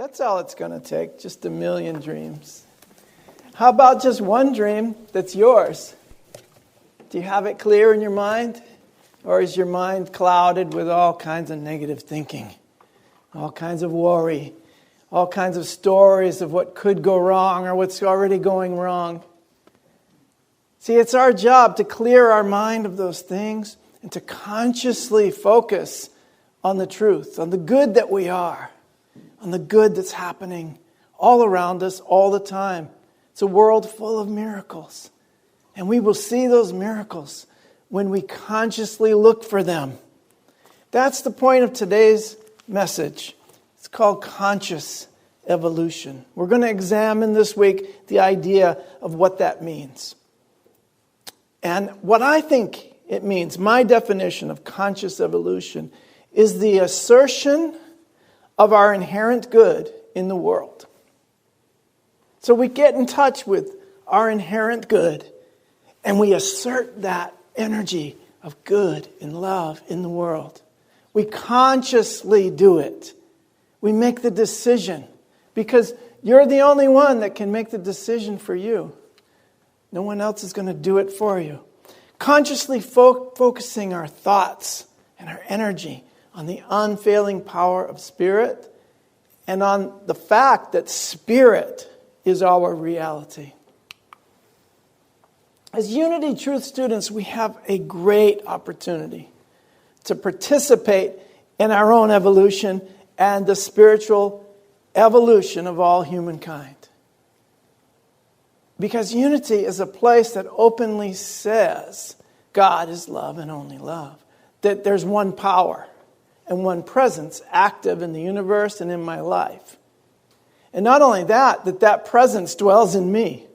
That's all it's going to take, just a million dreams. How about just one dream that's yours? Do you have it clear in your mind? Or is your mind clouded with all kinds of negative thinking, all kinds of worry, all kinds of stories of what could go wrong or what's already going wrong? See, it's our job to clear our mind of those things and to consciously focus on the truth, on the good that we are, on the good that's happening all around us all the time. It's a world full of miracles. And we will see those miracles when we consciously look for them. That's the point of today's message. It's called conscious evolution. We're going to examine this week the idea of what that means. And what I think it means, my definition of conscious evolution, is the assertion of our inherent good in the world. So we get in touch with our inherent good and we assert that energy of good and love in the world. We consciously do it. We make the decision because you're the only one that can make the decision for you. No one else is going to do it for you. Consciously focusing our thoughts and our energy on the unfailing power of Spirit and on the fact that Spirit is our reality. As Unity Truth students, we have a great opportunity to participate in our own evolution and the spiritual evolution of all humankind. Because Unity is a place that openly says God is love and only love. That there's one power and one presence active in the universe and in my life. And not only that, that presence dwells in me.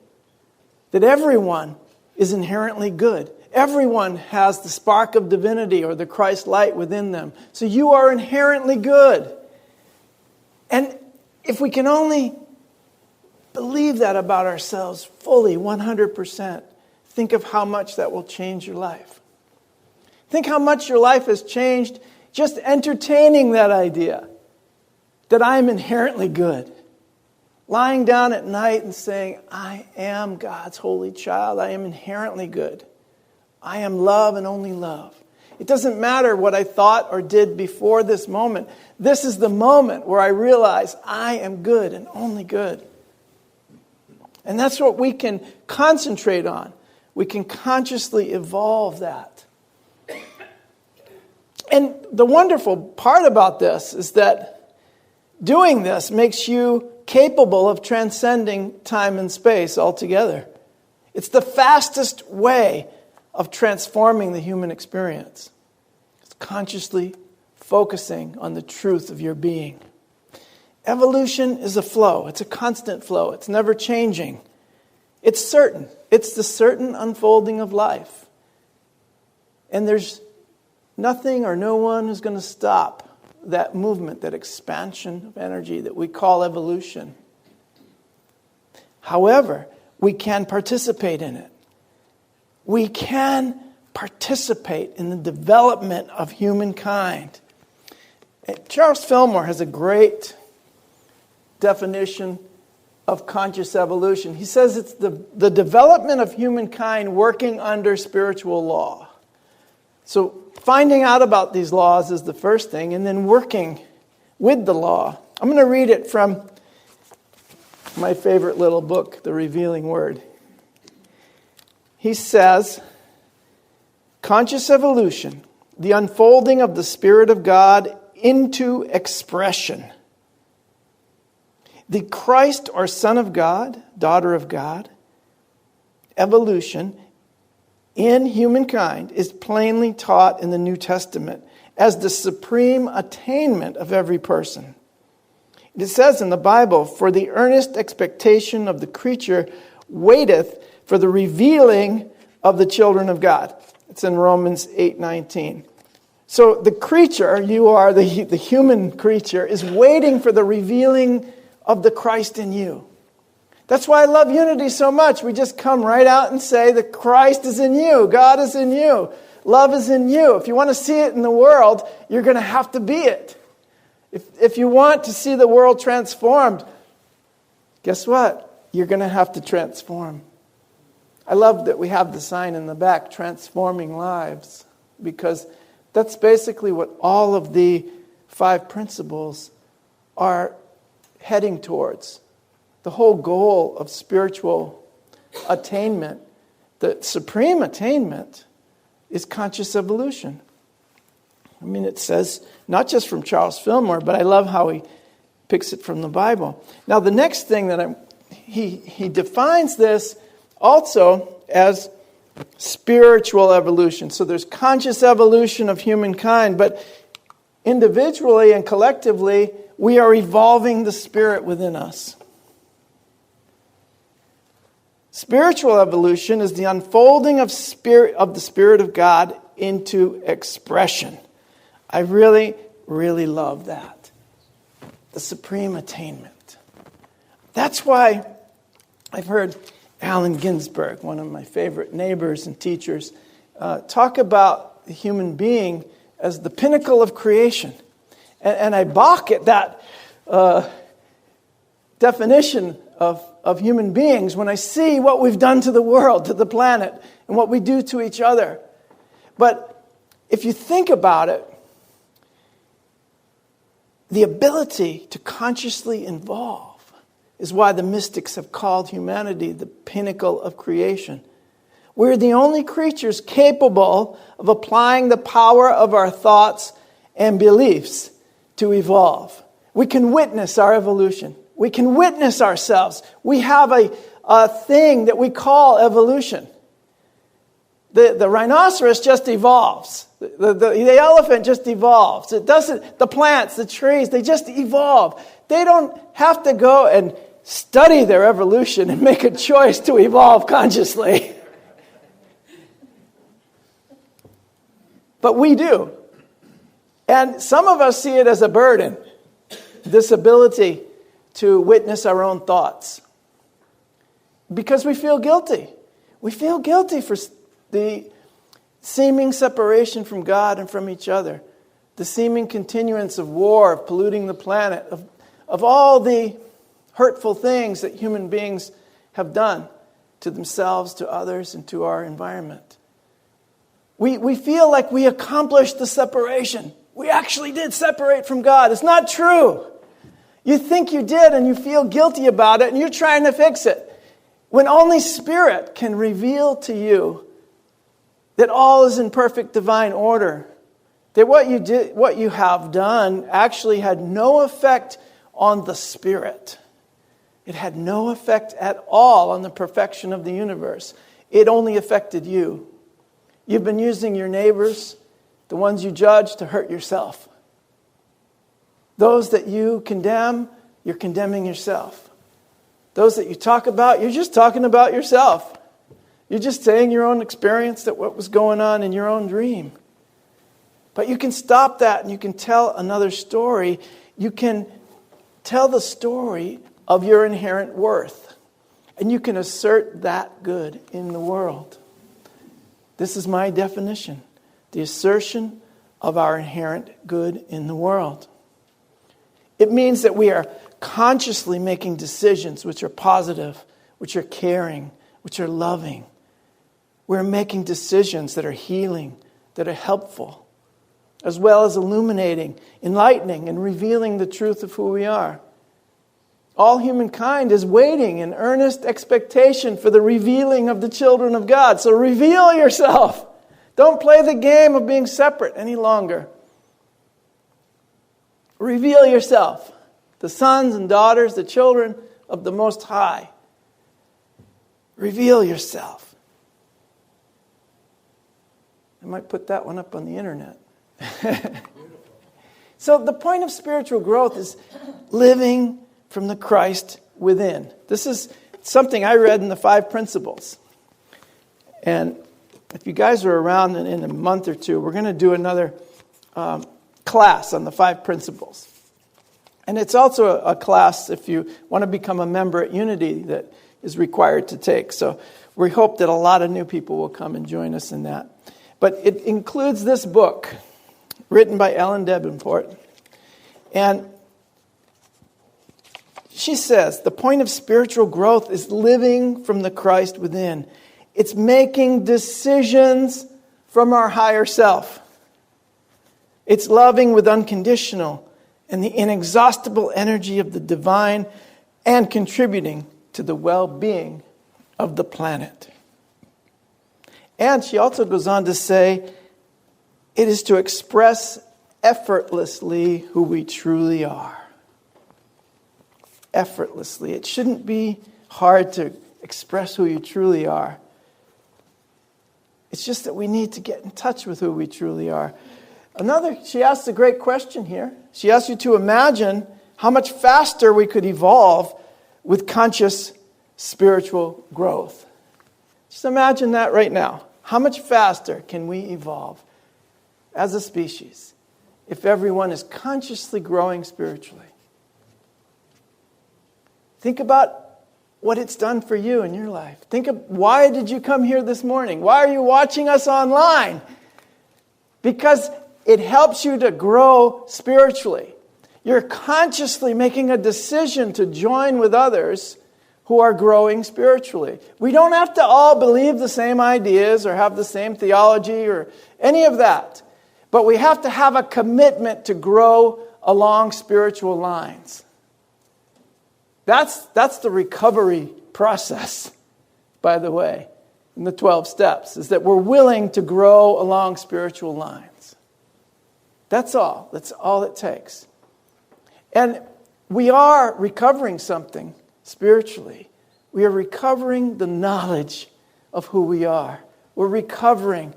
That everyone is inherently good. Everyone has the spark of divinity or the Christ light within them. So you are inherently good. And if we can only believe that about ourselves fully, 100%, think of how much that will change your life. Think how much your life has changed just entertaining that idea that I am inherently good. Lying down at night and saying, I am God's holy child. I am inherently good. I am love and only love. It doesn't matter what I thought or did before this moment. This is the moment where I realize I am good and only good. And that's what we can concentrate on. We can consciously evolve that. And the wonderful part about this is that doing this makes you capable of transcending time and space altogether. It's the fastest way of transforming the human experience. It's consciously focusing on the truth of your being. Evolution is a flow. It's a constant flow. It's never changing. It's certain. It's the certain unfolding of life. And there's nothing or no one who's going to stop that movement, that expansion of energy that we call evolution. However, we can participate in it. We can participate in the development of humankind. Charles Fillmore has a great definition of conscious evolution. He says it's the development of humankind working under spiritual law. So finding out about these laws is the first thing, and then working with the law. I'm going to read it from my favorite little book, The Revealing Word. He says, conscious evolution, the unfolding of the Spirit of God into expression. The Christ or Son of God, daughter of God, evolution in humankind is plainly taught in the New Testament as the supreme attainment of every person. It says in the Bible, for the earnest expectation of the creature waiteth for the revealing of the children of God. It's in Romans 8:19. So the creature, you are the human creature, is waiting for the revealing of the Christ in you. That's why I love Unity so much. We just come right out and say that Christ is in you. God is in you. Love is in you. If you want to see it in the world, you're going to have to be it. If you want to see the world transformed, guess what? You're going to have to transform. I love that we have the sign in the back, Transforming Lives, because that's basically what all of the 5 principles are heading towards. The whole goal of spiritual attainment, the supreme attainment, is conscious evolution. I mean, it says, not just from Charles Fillmore, but I love how he picks it from the Bible. Now, the next thing that he defines this also as spiritual evolution. So there's conscious evolution of humankind, but individually and collectively, we are evolving the spirit within us. Spiritual evolution is the unfolding of the Spirit of God into expression. I really, really love that. The supreme attainment. That's why I've heard Allen Ginsberg, one of my favorite neighbors and teachers, talk about the human being as the pinnacle of creation. And I balk at that definition of human beings when I see what we've done to the world, to the planet, and what we do to each other. But if you think about it, the ability to consciously evolve is why the mystics have called humanity the pinnacle of creation. We're the only creatures capable of applying the power of our thoughts and beliefs to evolve. We can witness our evolution. We can witness ourselves. We have a thing that we call evolution. The rhinoceros just evolves. The elephant just evolves. It doesn't. The plants, the trees, they just evolve. They don't have to go and study their evolution and make a choice to evolve consciously. But we do. And some of us see it as a burden, this ability to witness our own thoughts. Because we feel guilty. We feel guilty for the seeming separation from God and from each other. The seeming continuance of war, of polluting the planet, of all the hurtful things that human beings have done to themselves, to others, and to our environment. We feel like we accomplished the separation. We actually did separate from God. It's not true. You think you did and you feel guilty about it and you're trying to fix it. When only Spirit can reveal to you that all is in perfect divine order. That what you have done actually had no effect on the Spirit. It had no effect at all on the perfection of the universe. It only affected you. You've been using your neighbors, the ones you judge, to hurt yourself. Those that you condemn, you're condemning yourself. Those that you talk about, you're just talking about yourself. You're just saying your own experience, that what was going on in your own dream. But you can stop that and you can tell another story. You can tell the story of your inherent worth. And you can assert that good in the world. This is my definition. The assertion of our inherent good in the world. It means that we are consciously making decisions which are positive, which are caring, which are loving. We're making decisions that are healing, that are helpful, as well as illuminating, enlightening, and revealing the truth of who we are. All humankind is waiting in earnest expectation for the revealing of the children of God. So reveal yourself. Don't play the game of being separate any longer. Reveal yourself. The sons and daughters, the children of the Most High. Reveal yourself. I might put that one up on the internet. So the point of spiritual growth is living from the Christ within. This is something I read in the 5 Principles. And if you guys are around in a month or two, we're going to do another class on the 5 Principles. And it's also a class, if you want to become a member at Unity, that is required to take. So we hope that a lot of new people will come and join us in that. But it includes this book, written by Ellen Davenport. And she says, the point of spiritual growth is living from the Christ within. It's making decisions from our higher self. It's loving with unconditional and the inexhaustible energy of the divine and contributing to the well-being of the planet. And she also goes on to say, it is to express effortlessly who we truly are. Effortlessly. It shouldn't be hard to express who you truly are. It's just that we need to get in touch with who we truly are. She asks a great question here. She asks you to imagine how much faster we could evolve with conscious spiritual growth. Just imagine that right now. How much faster can we evolve as a species if everyone is consciously growing spiritually? Think about what it's done for you in your life. Think of, why did you come here this morning? Why are you watching us online? Because it helps you to grow spiritually. You're consciously making a decision to join with others who are growing spiritually. We don't have to all believe the same ideas or have the same theology or any of that. But we have to have a commitment to grow along spiritual lines. That's the recovery process, by the way, in the 12 steps, is that we're willing to grow along spiritual lines. That's all. That's all it takes. And we are recovering something spiritually. We are recovering the knowledge of who we are. We're recovering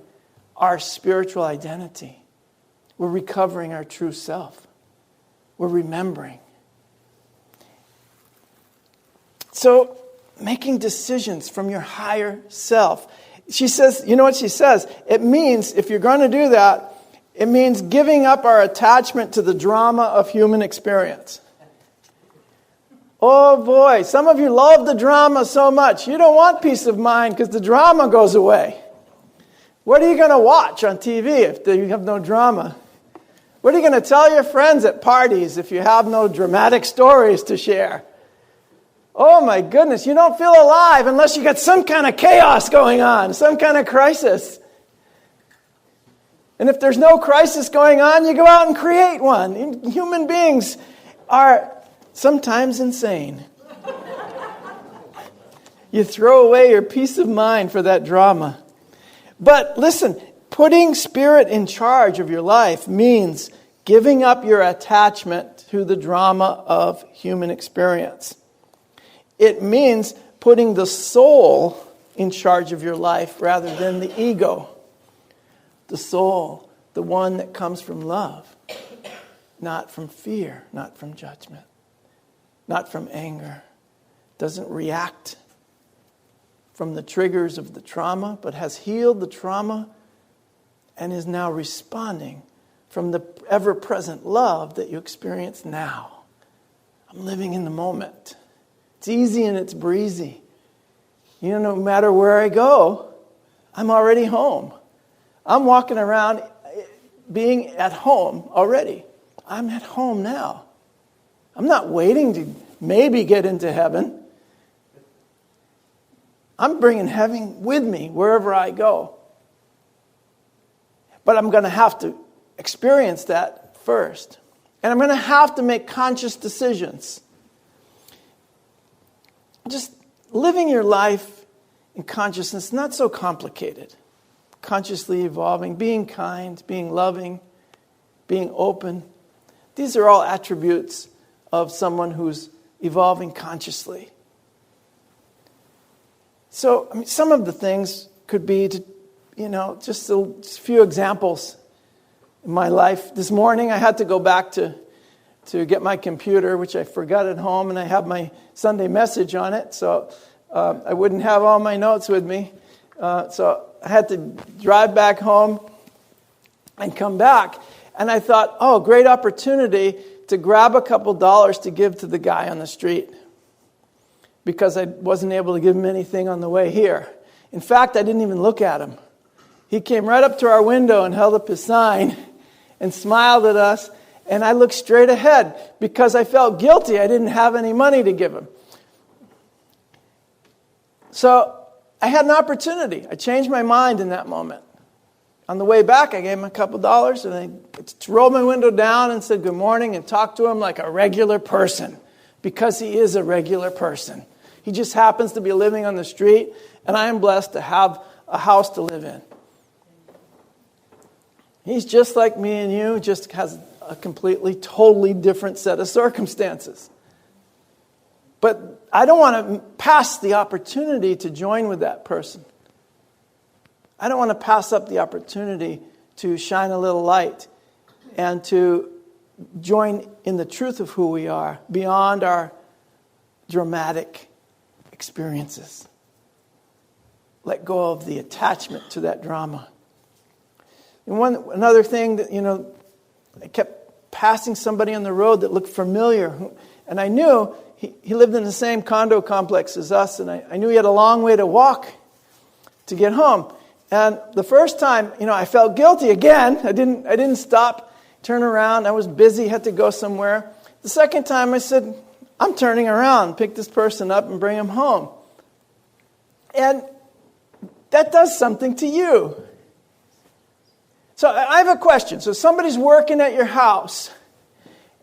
our spiritual identity. We're recovering our true self. We're remembering. So, making decisions from your higher self. She says, you know what she says? It means, if you're going to do that, it means giving up our attachment to the drama of human experience. Oh boy, some of you love the drama so much. You don't want peace of mind because the drama goes away. What are you going to watch on TV if you have no drama? What are you going to tell your friends at parties if you have no dramatic stories to share? Oh my goodness, you don't feel alive unless you got some kind of chaos going on, some kind of crisis. And if there's no crisis going on, you go out and create one. Human beings are sometimes insane. You throw away your peace of mind for that drama. But listen, putting Spirit in charge of your life means giving up your attachment to the drama of human experience. It means putting the soul in charge of your life rather than the ego. The soul, the one that comes from love, not from fear, not from judgment, not from anger. Doesn't react from the triggers of the trauma, but has healed the trauma and is now responding from the ever-present love that you experience now. I'm living in the moment. It's easy and it's breezy. You know, no matter where I go, I'm already home. I'm walking around being at home already. I'm at home now. I'm not waiting to maybe get into heaven. I'm bringing heaven with me wherever I go. But I'm going to have to experience that first. And I'm going to have to make conscious decisions. Just living your life in consciousness, not so complicated. Consciously evolving, being kind, being loving, being open. These are all attributes of someone who's evolving consciously. So, some of the things could be to, just a few examples in my life. This morning I had to go back to get my computer, which I forgot at home, and I have my Sunday message on it, so I wouldn't have all my notes with me. So I had to drive back home and come back. And I thought, great opportunity to grab a couple dollars to give to the guy on the street, because I wasn't able to give him anything on the way here. In fact, I didn't even look at him. He came right up to our window and held up his sign and smiled at us. And I looked straight ahead because I felt guilty. I didn't have any money to give him. So I had an opportunity. I changed my mind in that moment. On the way back, I gave him a couple dollars, and I rolled my window down and said good morning and talked to him like a regular person, because he is a regular person. He just happens to be living on the street, and I am blessed to have a house to live in. He's just like me and you, just has a completely, totally different set of circumstances. But I don't want to pass the opportunity to join with that person. I don't want to pass up the opportunity to shine a little light and to join in the truth of who we are beyond our dramatic experiences. Let go of the attachment to that drama. And another thing that, I kept passing somebody on the road that looked familiar. And I knew he lived in the same condo complex as us. And I knew he had a long way to walk to get home. And the first time, I felt guilty again. I didn't stop, turn around. I was busy, had to go somewhere. The second time I said, I'm turning around, pick this person up and bring him home. And that does something to you. So I have a question. So somebody's working at your house,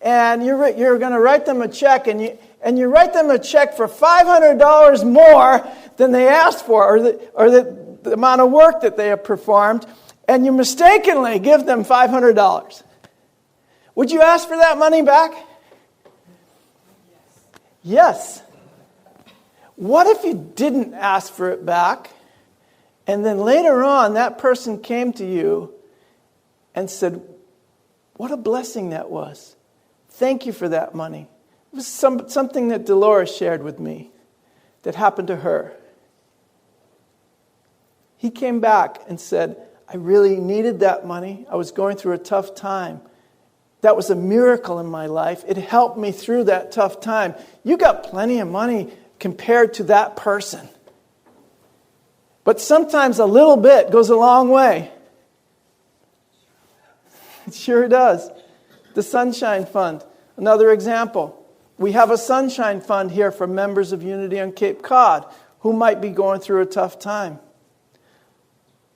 and you're going to write them a check, and you write them a check for $500 more than they asked for, or the amount of work that they have performed, and you mistakenly give them $500. Would you ask for that money back? Yes. What if you didn't ask for it back, and then later on that person came to you and said, what a blessing that was. Thank you for that money. It was something that Dolores shared with me that happened to her. He came back and said, I really needed that money. I was going through a tough time. That was a miracle in my life. It helped me through that tough time. You got plenty of money compared to that person. But sometimes a little bit goes a long way. It sure does. The Sunshine Fund, another example. We have a Sunshine Fund here for members of Unity on Cape Cod who might be going through a tough time.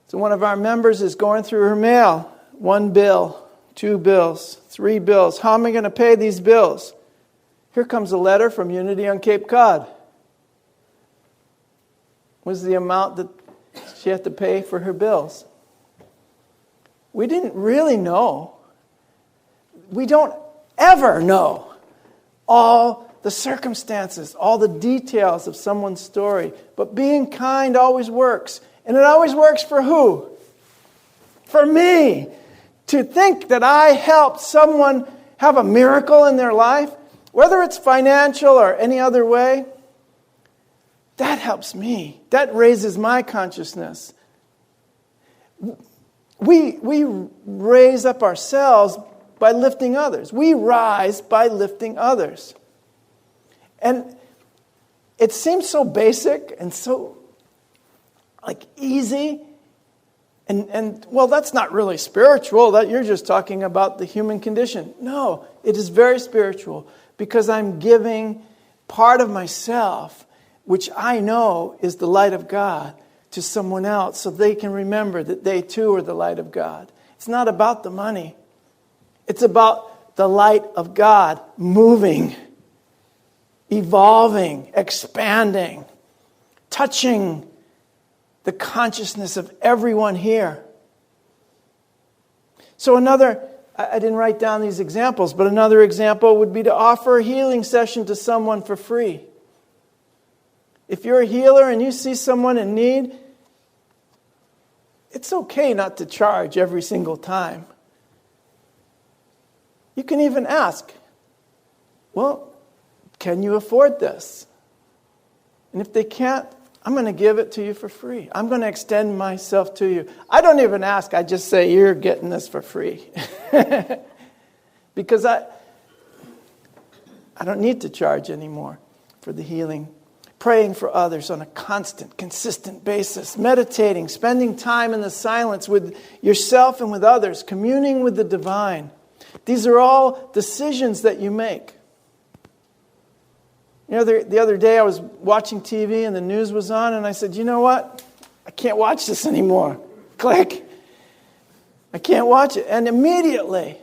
So one of our members is going through her mail. 1 bill, 2 bills, 3 bills. How am I going to pay these bills? Here comes a letter from Unity on Cape Cod. Was the amount that she had to pay for her bills? We didn't really know. We don't ever know all the circumstances, all the details of someone's story. But being kind always works. And it always works for who? For me. To think that I helped someone have a miracle in their life, whether it's financial or any other way, that helps me. That raises my consciousness. We raise up ourselves by lifting others. We rise by lifting others. And it seems so basic and so easy. And well, that's not really spiritual. That you're just talking about the human condition. No, it is very spiritual because I'm giving part of myself, which I know is the light of God, to someone else so they can remember that they too are the light of God. It's not about the money. It's about the light of God moving, evolving, expanding, touching the consciousness of everyone here. So I didn't write down these examples, but another example would be to offer a healing session to someone for free. If you're a healer and you see someone in need, it's okay not to charge every single time. You can even ask, well, can you afford this? And if they can't, I'm going to give it to you for free. I'm going to extend myself to you. I don't even ask. I just say, you're getting this for free. Because I don't need to charge anymore for the healing. Praying for others on a constant, consistent basis. Meditating, spending time in the silence with yourself and with others. Communing with the divine. These are all decisions that you make. You know, the other day I was watching TV and the news was on, and I said, you know what? I can't watch this anymore. Click. I can't watch it. And immediately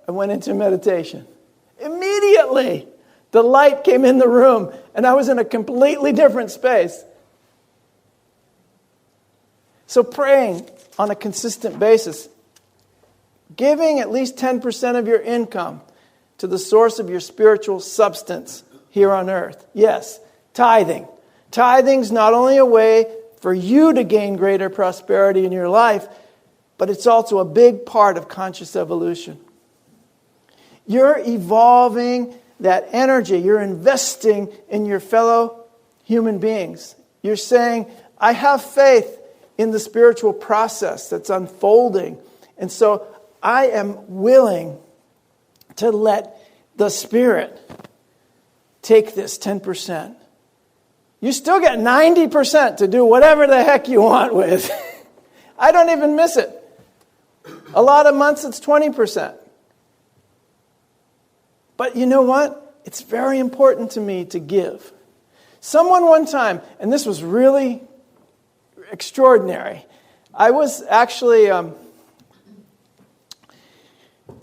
I went into meditation. Immediately the light came in the room and I was in a completely different space. So praying on a consistent basis, giving at least 10% of your income to the source of your spiritual substance here on earth. Yes, tithing. Tithing's not only a way for you to gain greater prosperity in your life, but it's also a big part of conscious evolution. You're evolving that energy. You're investing in your fellow human beings. You're saying, I have faith in the spiritual process that's unfolding. And so I am willing to let the Spirit take this 10%. You still get 90% to do whatever the heck you want with. I don't even miss it. A lot of months it's 20%. But you know what? It's very important to me to give. Someone one time, and this was really extraordinary. I was actually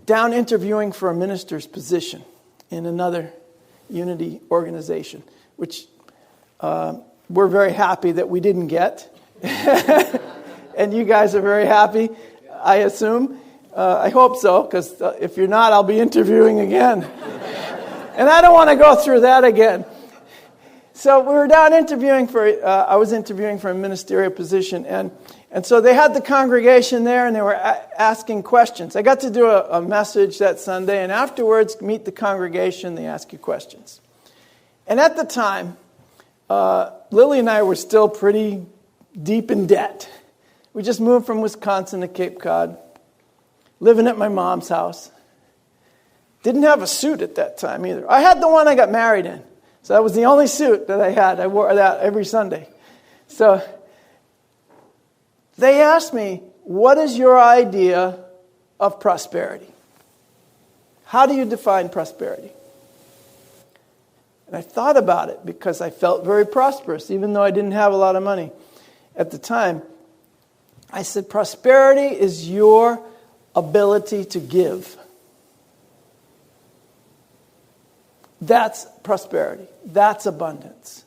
down interviewing for a minister's position in another Unity organization, which we're very happy that we didn't get. And you guys are very happy, I assume. I hope so, because if you're not, I'll be interviewing again. And I don't want to go through that again. So we were down interviewing I was interviewing for a ministerial position, and so they had the congregation there, and they were asking questions. I got to do a message that Sunday, and afterwards, meet the congregation, they ask you questions. And at the time, Lily and I were still pretty deep in debt. We just moved from Wisconsin to Cape Cod, living at my mom's house. Didn't have a suit at that time either. I had the one I got married in. So that was the only suit that I had. I wore that every Sunday. So they asked me, what is your idea of prosperity? How do you define prosperity? And I thought about it because I felt very prosperous, even though I didn't have a lot of money at the time. I said, prosperity is your ability to give. That's prosperity. That's abundance.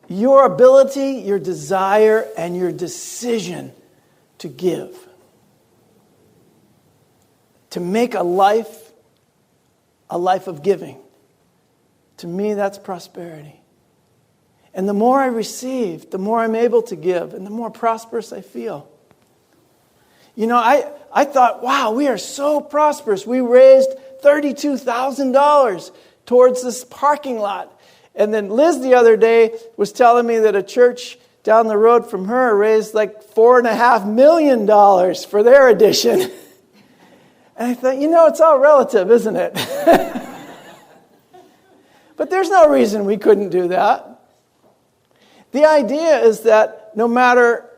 Your ability, your desire, and your decision to give. To make a life of giving. To me, that's prosperity. And the more I receive, the more I'm able to give, and the more prosperous I feel. You know, I thought, wow, we are so prosperous. We raised $32,000 towards this parking lot. And then Liz the other day was telling me that a church down the road from her raised like $4.5 million for their addition. And I thought, you know, it's all relative, isn't it? But there's no reason we couldn't do that. The idea is that no matter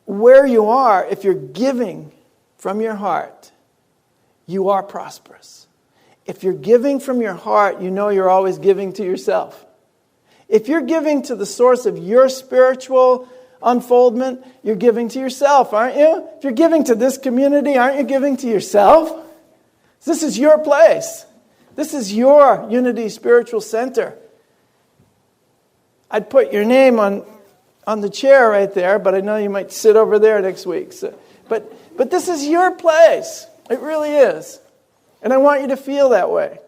where you are, if you're giving from your heart, you are prosperous. If you're giving from your heart, you know you're always giving to yourself. If you're giving to the source of your spiritual unfoldment, you're giving to yourself, aren't you? If you're giving to this community, aren't you giving to yourself? This is your place. This is your Unity Spiritual Center. I'd put your name on the chair right there, but I know you might sit over there next week. So, but this is your place. It really is. And I want you to feel that way.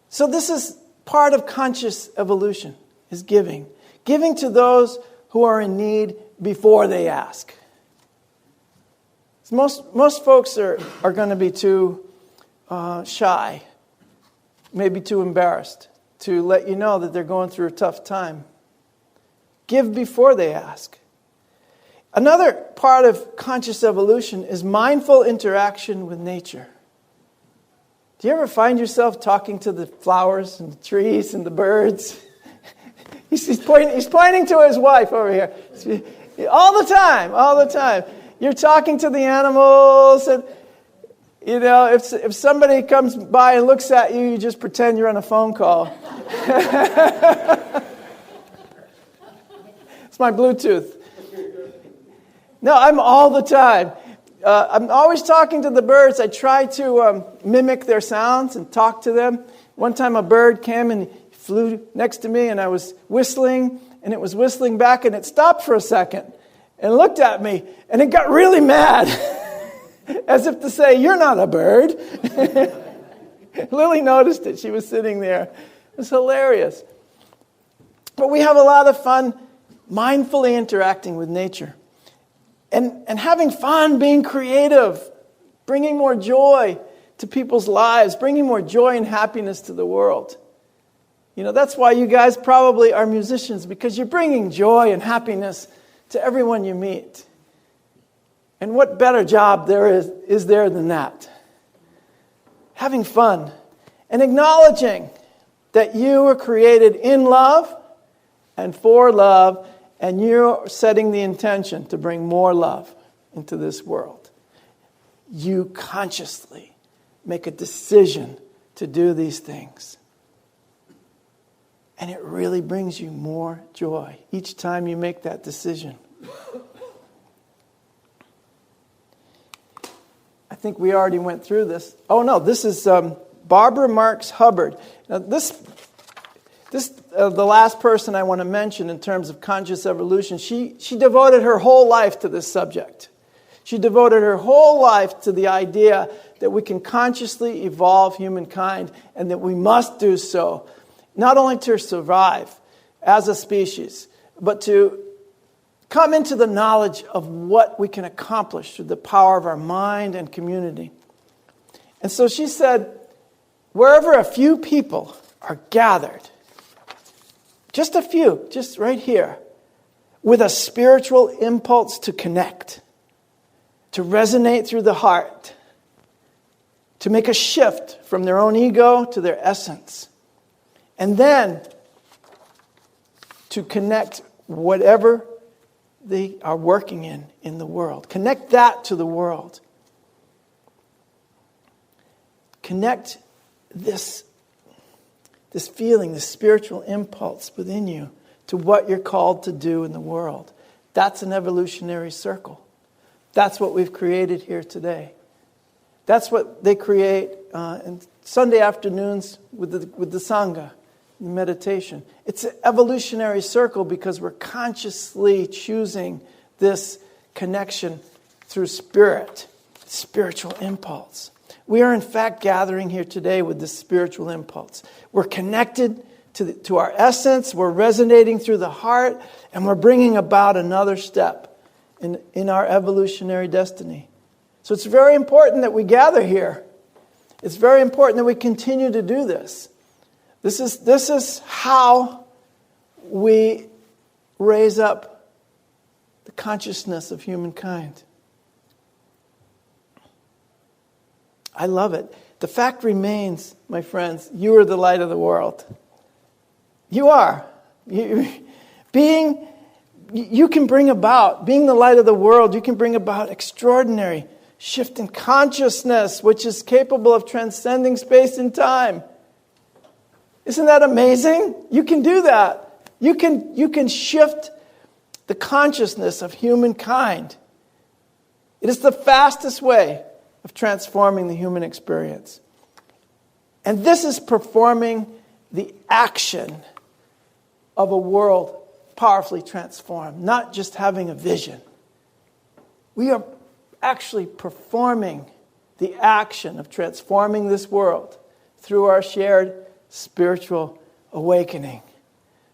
So this is part of conscious evolution, is giving. Giving to those who are in need before they ask. Most folks are going to be too shy, maybe too embarrassed to let you know that they're going through a tough time. Give before they ask. Another part of conscious evolution is mindful interaction with nature. Do you ever find yourself talking to the flowers and the trees and the birds? He's pointing to his wife over here. All the time. You're talking to the animals. And You know, if somebody comes by and looks at you, you just pretend you're on a phone call. It's my Bluetooth. No, I'm all the time. I'm always talking to the birds. I try to mimic their sounds and talk to them. One time a bird came and flew next to me, and I was whistling, and it was whistling back, and it stopped for a second and looked at me, and it got really mad, as if to say, "You're not a bird." Lily noticed it. She was sitting there. It was hilarious. But we have a lot of fun mindfully interacting with nature. And having fun, being creative, bringing more joy to people's lives, bringing more joy and happiness to the world. You know, that's why you guys probably are musicians, because you're bringing joy and happiness to everyone you meet. And what better job there is there than that? Having fun and acknowledging that you were created in love and for love, and you're setting the intention to bring more love into this world. You consciously make a decision to do these things. And it really brings you more joy each time you make that decision. I think we already went through this. Oh no, this is Barbara Marx Hubbard. Now this the last person I want to mention in terms of conscious evolution. She devoted her whole life to this subject. She devoted her whole life to the idea that we can consciously evolve humankind, and that we must do so, not only to survive as a species, but to come into the knowledge of what we can accomplish through the power of our mind and community. And so she said, wherever a few people are gathered, just a few, just right here, with a spiritual impulse to connect, to resonate through the heart, to make a shift from their own ego to their essence, and then to connect whatever they are working in the world. Connect that to the world. Connect this feeling, this spiritual impulse within you to what you're called to do in the world. That's an evolutionary circle. That's what we've created here today. That's what they create in Sunday afternoons with the Sangha, meditation. It's an evolutionary circle because we're consciously choosing this connection through spiritual impulse. We are in fact gathering here today with this spiritual impulse. We're connected to our essence, we're resonating through the heart, and we're bringing about another step in our evolutionary destiny. So it's very important that we gather here. It's very important that we continue to do this. This is how we raise up the consciousness of humankind. I love it. The fact remains, my friends, you are the light of the world. You are. Being the light of the world, you can bring about extraordinary shift in consciousness, which is capable of transcending space and time. Isn't that amazing? You can do that. You can shift the consciousness of humankind. It is the fastest way of transforming the human experience. And this is performing the action of a world powerfully transformed, not just having a vision. We are actually performing the action of transforming this world through our shared spiritual awakening.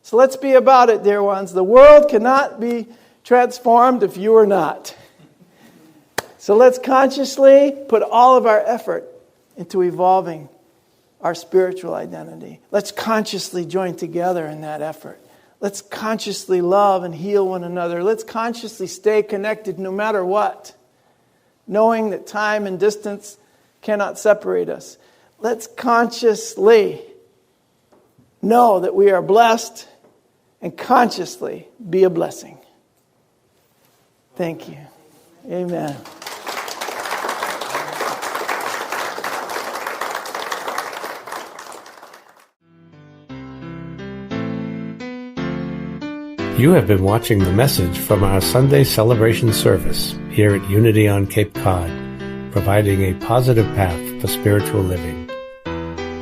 So let's be about it, dear ones. The world cannot be transformed if you are not. So let's consciously put all of our effort into evolving our spiritual identity. Let's consciously join together in that effort. Let's consciously love and heal one another. Let's consciously stay connected no matter what, knowing that time and distance cannot separate us. Let's consciously know that we are blessed and consciously be a blessing. Thank you. Amen. You have been watching the message from our Sunday celebration service here at Unity on Cape Cod, providing a positive path for spiritual living.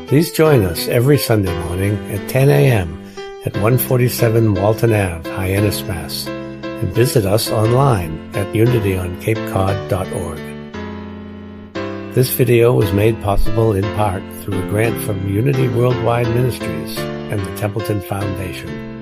Please join us every Sunday morning at 10 a.m. at 147 Walton Ave, Hyannis, Mass., and visit us online at unityonCapeCod.org. This video was made possible in part through a grant from Unity Worldwide Ministries and the Templeton Foundation.